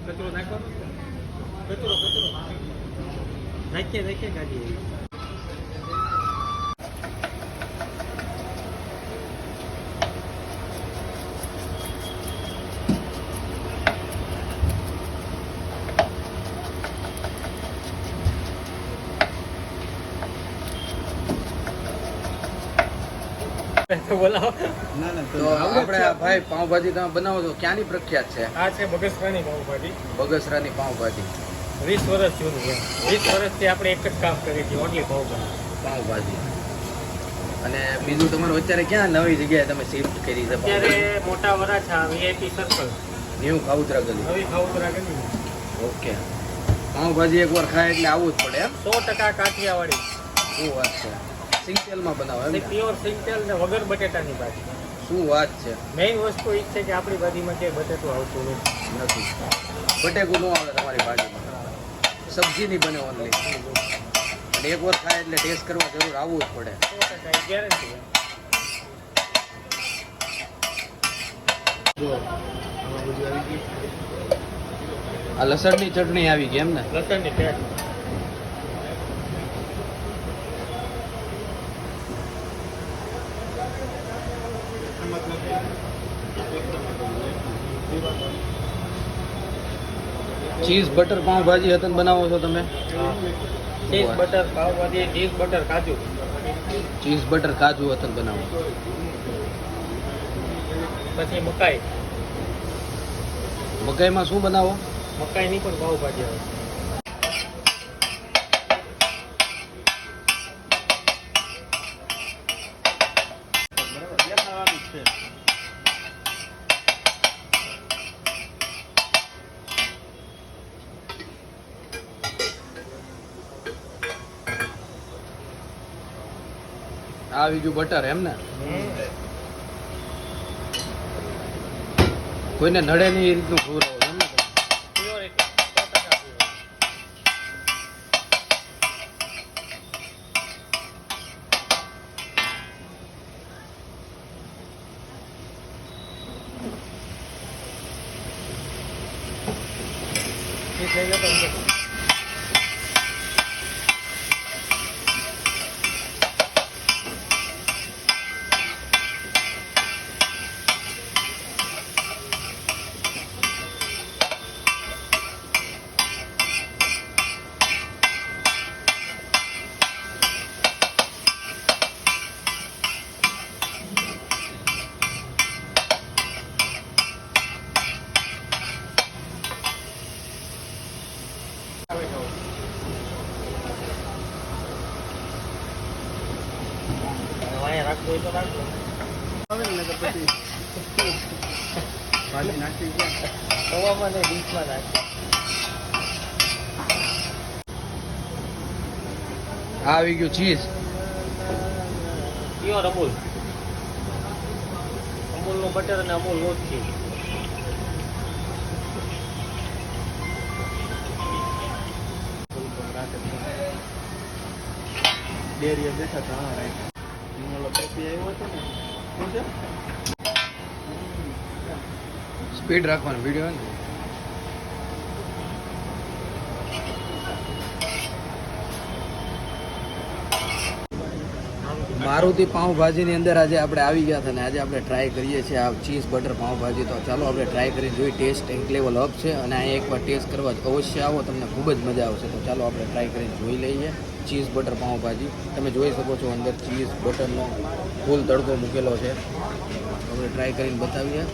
કચરો નાખો, કચરો નાખીએ ગાડી. બોલાવો. તો આપણે ભાઈ પાઉંભાજી તમે બનાવો છો, ક્યાંની પ્રખ્યાત છે? આ છે બગસરાની પાઉંભાજી. બગસરાની પાઉંભાજી 20 વર્ષ જૂનું છે. 20 વર્ષથી આપણે એક જ કામ કરીએ છીએ, ઓનલી પાઉંભાજી. અને બીજું તમારું અત્યારે ક્યાં નવી જગ્યાએ તમે શિફ્ટ કરી છે? અત્યારે મોટા વરાછા વીઆઈપી સર્કલ, ન્યુ ખાઉતરા ગલી. નવી ખાઉતરા ગલી. ઓકે. પાઉંભાજી એકવાર ખાય એટલે આવવું જ પડે એમ? 100% કાઠિયાવાડી. શું વાત છે? સિંગતેલમાં બનાવો એમ? પ્યોર સિંગતેલ ને વગર બટેટાની ભાજી. શું વાત છે? મેઇન વસ્તુ એ છે કે આપણી ભાજીમાં ક્યાંય બટેટું આવતું નથી. બટેકું ન આવે તમારી ભાજીમાં, સબ્જીની બને ઓનલી. અને એકવાર ખાય એટલે ટેસ્ટ કરવા જરૂર આવવું જ પડે. 100% ગેરંટી. આ લસણની ચટણી આવી ગઈ એમ ને? લસણની પેસ્ટ. ચીઝ બટર પાઉંભાજી હતન બનાવો છો તમે? Cheese butter pav bhaji, cheese butter કાજુ. ચીઝ બટર કાજુ હતન બનાવો. પછી મકાઈ. મકાઈમાં શું બનાવો? મકાઈની પણ પાવભાજી આવે. આવી ગયું બટર એમ ને? કોઈને નડે નહીં એ રીતનું ખવડાવો એમ ને? આવી ગયું ચીઝ. પ્યોર અમૂલ. અમૂલનું બટર અને અમૂલ રોજ ચીઝ. ડેરી બેઠા હતા. સ્પીડ રાખવાનો વિડીયો ને. મારુતિ પાઉંભાજીની અંદર આજે આપણે આવી ગયા હતા ને આજે આપણે ટ્રાય કરીએ છીએ આ ચીઝ બટર પાઉંભાજી. તો ચાલો આપણે ટ્રાય કરી જોઈએ. ટેસ્ટ એક લેવલ અપ છે અને અહીંયા એકવાર ટેસ્ટ કરવા અવશ્ય આવો, તમને ખૂબ જ મજા આવશે. તો ચાલો આપણે ટ્રાય કરીને જોઈ લઈએ ચીઝ બટર પાઉંભાજી. તમે જોઈ શકો છો અંદર ચીઝ બટરનો ફૂલ તડકો મૂકેલો છે. આપણે ટ્રાય કરીને બતાવીએ.